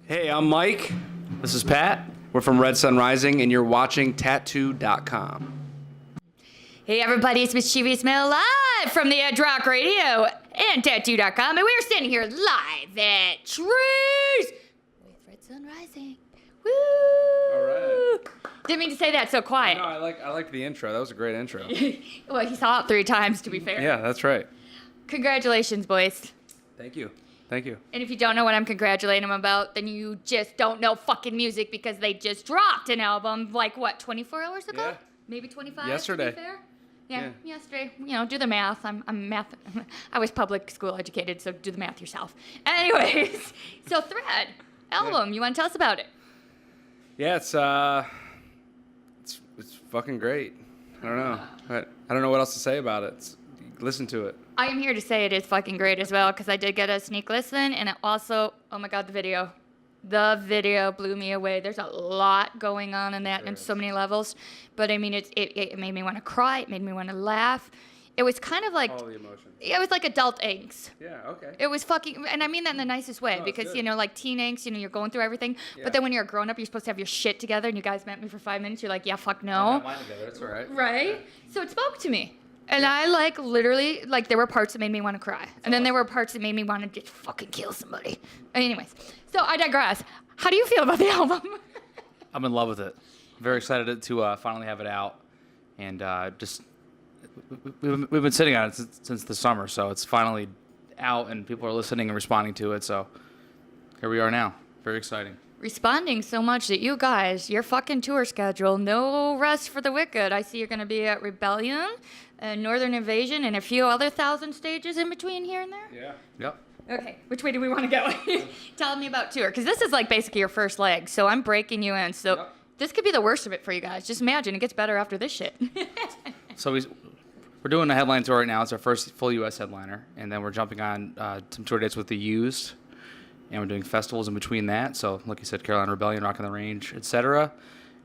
Hey, I'm Mike. This is Pat. We're from Red Sun Rising, and you're watching Tattoo.com. Hey everybody, it's Mischievous Mel live from the Edge Rock Radio and Tattoo.com, and we're standing here live at Trees with Red Sun Rising. Woo! All right. Didn't mean to say that so quiet. No, I liked the intro. That was a great intro. Well, he saw it 3 times, to be fair. Yeah, that's right. Congratulations, boys. Thank you. Thank you. And if you don't know what I'm congratulating them about, then you just don't know fucking music because they just dropped an album, like, what, 24 hours ago? Yeah. Maybe 25? Yesterday. To be fair? Yeah, yesterday. You know, do the math. I'm math. I was public school educated, so do the math yourself. Anyways, so Thread album. You want to tell us about it? Yeah, it's fucking great. I don't know. I don't know what else to say about it. Listen to it. I am here to say it is fucking great as well, because I did get a sneak listen, and it also, oh my God, the video. The video blew me away. There's a lot going on in that, on so many levels. But I mean, it made me want to cry. It made me want to laugh. It was kind of like, All the emotions. it was like adult angst. Yeah, okay. It was fucking, and I mean that in the nicest way, No, because, good. you know, like teen angst, you know, you're going through everything. Yeah. But then when you're a grown up, you're supposed to have your shit together, and you guys met me for 5 minutes. You're like, yeah, fuck I no. got mine together. It's all right. Right? So it spoke to me. And I, like, literally, like, there were parts that made me want to cry. And then there were parts that made me want to just fucking kill somebody. Anyways, so I digress. How do you feel about the album? I'm in love with it. Very excited to finally have it out. And we've been sitting on it since the summer, so it's finally out and people are listening and responding to it. So here we are now. Very exciting. Responding so much that you guys, your fucking tour schedule, no rest for the wicked. I see you're going to be at Rebellion, Northern Invasion, and a few other 1,000 stages in between here and there. Yeah. Yep. Okay, which way do we want to go? Tell me about tour, because this is like basically your first leg, so I'm breaking you in. So this could be the worst of it for you guys. Just imagine, it gets better after this shit. So we're doing a headline tour right now. It's our first full U.S. headliner. And then we're jumping on some tour dates with The Used. And we're doing festivals in between that. So, like you said, Carolina Rebellion, Rock on the Range, etc.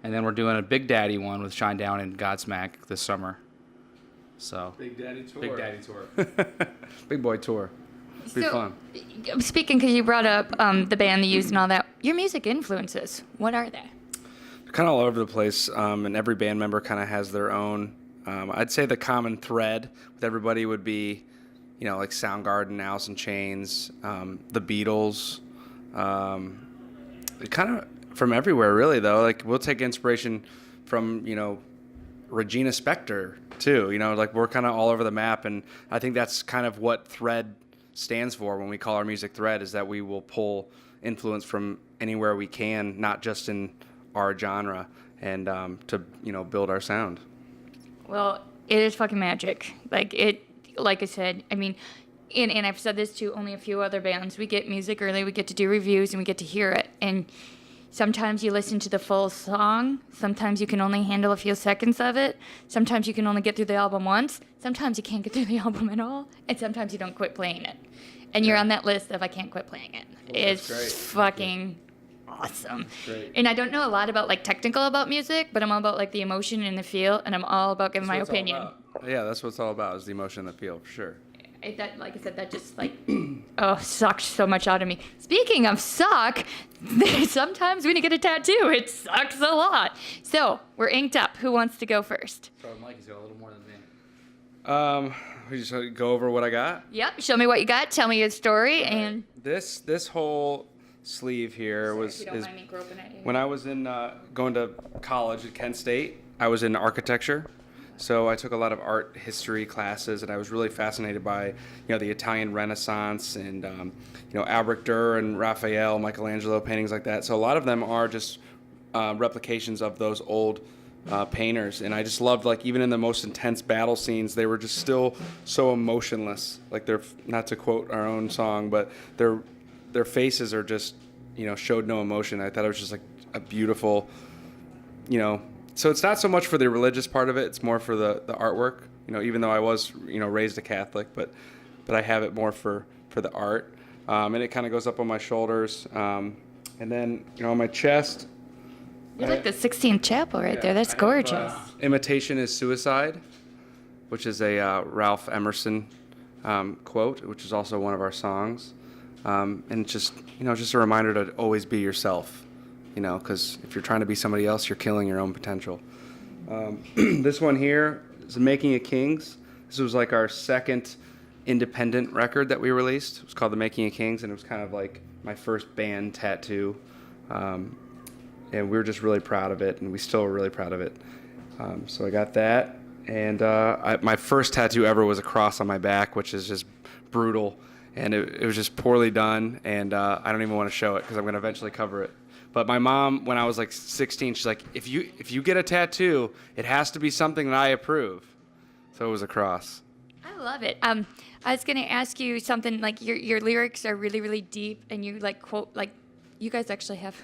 And then we're doing a Big Daddy one with Shine Down and Godsmack this summer. So, Big Daddy tour. Big Daddy tour. Big boy tour. Be fun. Speaking, because you brought up the band, The Used, and all that, your music influences, what are they? They're kind of all over the place, and every band member kind of has their own. I'd say the common thread with everybody would be, you know, like Soundgarden, Alice in Chains, the Beatles, kind of from everywhere, really, though. Like, we'll take inspiration from, you know, Regina Spektor, too. You know, like, we're kind of all over the map, and I think that's kind of what Thread stands for when we call our music Thread, is that we will pull influence from anywhere we can, not just in our genre, and to, you know, build our sound. Well, it is fucking magic. Like I said, I mean, and I've said this to only a few other bands. We get music early, we get to do reviews, and we get to hear it. And sometimes you listen to the full song. Sometimes you can only handle a few seconds of it. Sometimes you can only get through the album once. Sometimes you can't get through the album at all. And sometimes you don't quit playing it. And you're on that list of I can't quit playing it. Well, it's great. fucking awesome. Great. And I don't know a lot about like technical about music, but I'm all about like the emotion and the feel, and I'm all about giving my opinion. Yeah, that's what it's all about, is the emotion and the feel, for sure. That, like I said, that just like, oh, sucks so much out of me. Speaking of suck, sometimes when you get a tattoo, it sucks a lot. So we're inked up. Who wants to go first? So Mikey's got a little more than me. We just go over what I got. Yep. Show me what you got. Tell me your story. And This whole sleeve here if you don't mind me groping at you. when I was in going to college at Kent State. I was in architecture, so I took a lot of art history classes, and I was really fascinated by, you know, the Italian Renaissance and you know, Albrecht Dürer and Raphael, Michelangelo paintings like that. So a lot of them are just replications of those old painters, and I just loved, like, even in the most intense battle scenes, they were just still so emotionless. Like, they're, not to quote our own song, but their faces are just, you know, showed no emotion. I thought it was just like a beautiful, you know. So it's not so much for the religious part of it; it's more for the artwork. You know, even though I was, you know, raised a Catholic, but I have it more for the art, and it kind of goes up on my shoulders, and then, you know, on my chest. You're like the 16th Chapel right there. That's gorgeous. Imitation Is Suicide, which is a Ralph Emerson quote, which is also one of our songs. And just, just a reminder to always be yourself, because if you're trying to be somebody else, you're killing your own potential. This one here is Making of Kings. This was like our second independent record that we released. It was called The Making of Kings, and it was kind of like my first band tattoo. And we were just really proud of it, and we still are really proud of it. So I got that. And my first tattoo ever was a cross on my back, which is just brutal. And it was just poorly done, and I don't even want to show it because I'm going to eventually cover it. But my mom, when I was like 16, she's like, if you get a tattoo, it has to be something that I approve. So it was a cross. I love it. I was gonna ask you something like your lyrics are really, really deep, and you like quote like you guys actually have.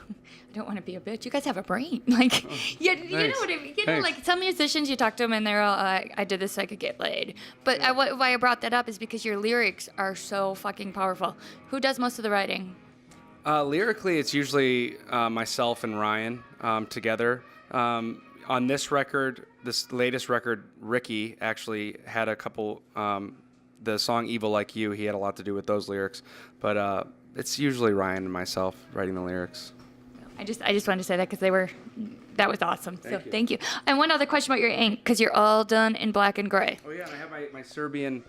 I don't want to be a bitch. You guys have a brain. Like you know what I mean. You know, Thanks. like some musicians, you talk to them and they're all, I did this so I could get laid. But why I brought that up is because your lyrics are so fucking powerful. Who does most of the writing? Lyrically, it's usually myself and Ryan together. On this record, this latest record, Ricky actually had a couple. The song "Evil Like You," he had a lot to do with those lyrics, but it's usually Ryan and myself writing the lyrics. I just wanted to say that because that was awesome. Thank you. Thank you. And one other question about your ink, because you're all done in black and gray. Oh yeah, and I have my Serbian.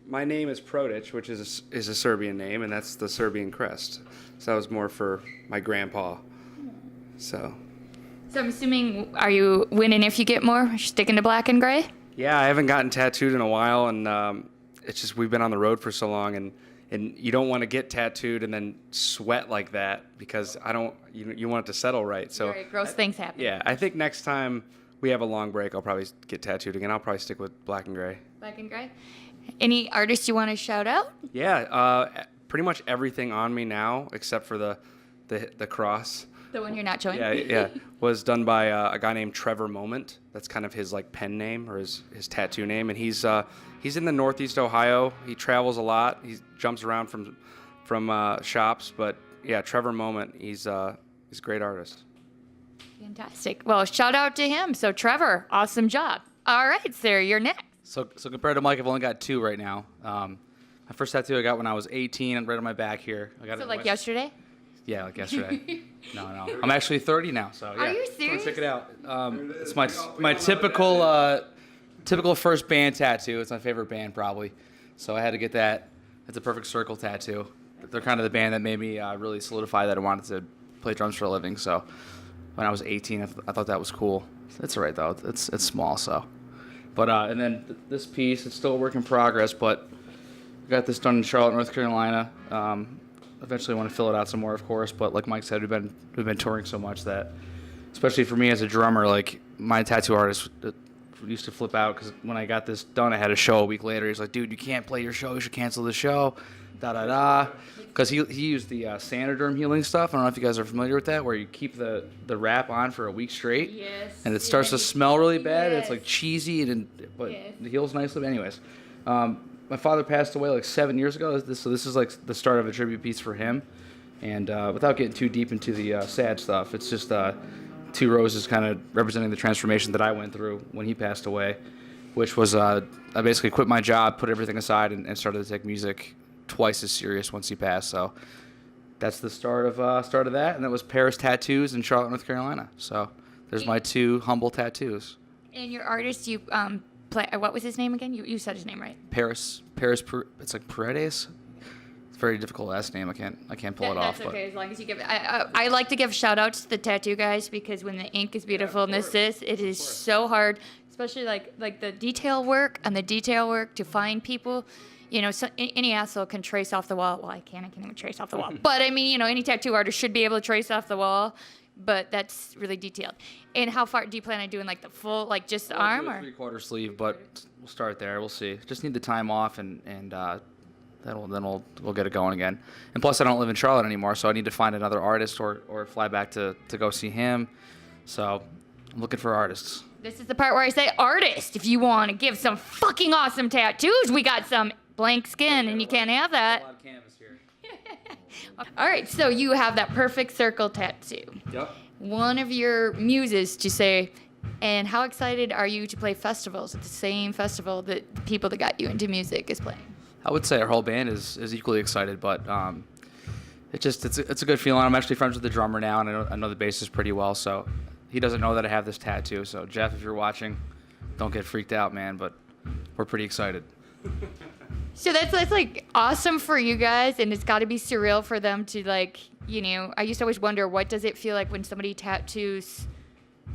My name is Prodic, which is a Serbian name, and that's the Serbian crest. So that was more for my grandpa. So. So I'm assuming, are you winning if you get more? Are you sticking to black and gray? Yeah, I haven't gotten tattooed in a while, and it's just we've been on the road for so long, and you don't want to get tattooed and then sweat like that because you want it to settle right. So Right, gross things happen. yeah, I think next time we have a long break, I'll probably get tattooed again. I'll probably stick with black and gray. Black and gray. Any artists you want to shout out? Yeah, pretty much everything on me now except for the cross. The one you're not showing? Yeah, was done by a guy named Trevor Moment. That's kind of his like pen name or his tattoo name, and he's in the Northeast Ohio. He travels a lot. He jumps around from shops, but yeah, Trevor Moment. He's a great artist. Fantastic. Well, shout out to him. So Trevor, awesome job. All right, Sarah, you're next. So compared to Mike, I've only got 2 right now. My first tattoo I got when I was 18, and right on my back here. I got So it like yesterday? Yeah, like yesterday. No. I'm actually 30 now, so yeah. Are you Come serious? check it out. It's my typical first band tattoo. It's my favorite band probably. So I had to get that. It's a perfect circle tattoo. They're kind of the band that made me really solidify that I wanted to play drums for a living. So when I was 18, I thought that was cool. It's all right though. It's small, so. But and then this piece, it's still a work in progress, but I got this done in Charlotte, North Carolina. Eventually want to fill it out some more, of course, but like Mike said, we've been touring so much that, especially for me as a drummer, like my tattoo artist used to flip out because when I got this done, I had a show a week later. He's like, dude, you can't play your show. You should cancel the show. Because he used the Sanoderm healing stuff. I don't know if you guys are familiar with that, where you keep the wrap on for a week straight. Yes. And it starts to smell really bad. Yes. It's like cheesy, but Yes. it heals nicely. But anyways, my father passed away like 7 years ago. So this is like the start of a tribute piece for him. And without getting too deep into the sad stuff, it's just 2 roses kind of representing the transformation that I went through when he passed away, which was I basically quit my job, put everything aside, and started to take music twice as serious once he passed. So that's the start of that, and that was Paris Tattoos in Charlotte, North Carolina. So there's my 2 humble tattoos. And your artist, you play. What was his name again? You said his name right. Paris. It's like Paredes. It's a very difficult last name. I can't pull it off. That's okay, as long as you give it. I like to give shout outs to the tattoo guys because when the ink is beautiful and it is so hard, especially like the detail work to find people. You know, any asshole can trace off the wall. Well, I can't even trace off the wall. But I mean, any tattoo artist should be able to trace off the wall. But that's really detailed. And how far do you plan on doing, like the full, like just the arm, I'll or? do a 3/4 sleeve, but we'll start there. We'll see. Just need the time off, and then we'll get it going again. And plus, I don't live in Charlotte anymore, so I need to find another artist or fly back to go see him. So I'm looking for artists. This is the part where I say, artist, if you want to give some fucking awesome tattoos, we got some blank skin, and you can't have that. A lot of canvas here. All right, so you have that perfect circle tattoo. Yep. One of your muses to say, and how excited are you to play festivals at the same festival that the people that got you into music is playing? I would say our whole band is equally excited, but it's a good feeling. I'm actually friends with the drummer now, and I know the bassist pretty well. So he doesn't know that I have this tattoo. So Jeff, if you're watching, don't get freaked out, man. But we're pretty excited. So that's like awesome for you guys, and it's got to be surreal for them to like, I used to always wonder, what does it feel like when somebody tattoos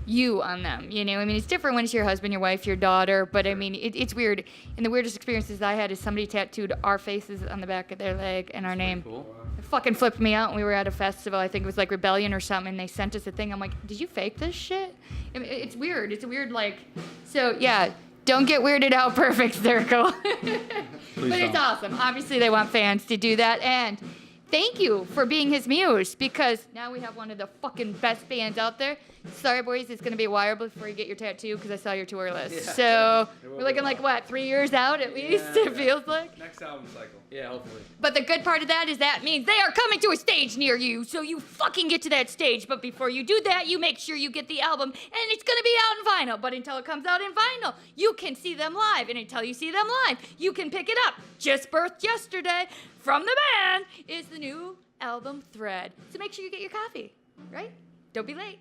you on them? I mean, it's different when it's your husband, your wife, your daughter, but I mean, it's weird. And the weirdest experiences I had is somebody tattooed our faces on the back of their leg and our name. Cool. It fucking flipped me out when we were at a festival. I think it was like Rebellion or something, and they sent us a thing. I'm like, did you fake this shit? I mean, it's weird. It's a weird, like, so yeah. Don't get weirded out, Perfect Lyrical. But it's awesome. Obviously, they want fans to do that. And thank you for being his muse, because now we have one of the fucking best bands out there. Sorry, boys, it's going to be a while before you get your tattoo, because I saw your tour list. Yeah. So we're looking like, what, 3 years out at least, it feels like? Next album cycle. Yeah, hopefully. But the good part of that is that means they are coming to a stage near you, so you fucking get to that stage. But before you do that, you make sure you get the album, and it's gonna be out in vinyl. But until it comes out in vinyl, you can see them live, and until you see them live, you can pick it up. Just birthed yesterday from the band is the new album Thread. So make sure you get your coffee, right? Don't be late.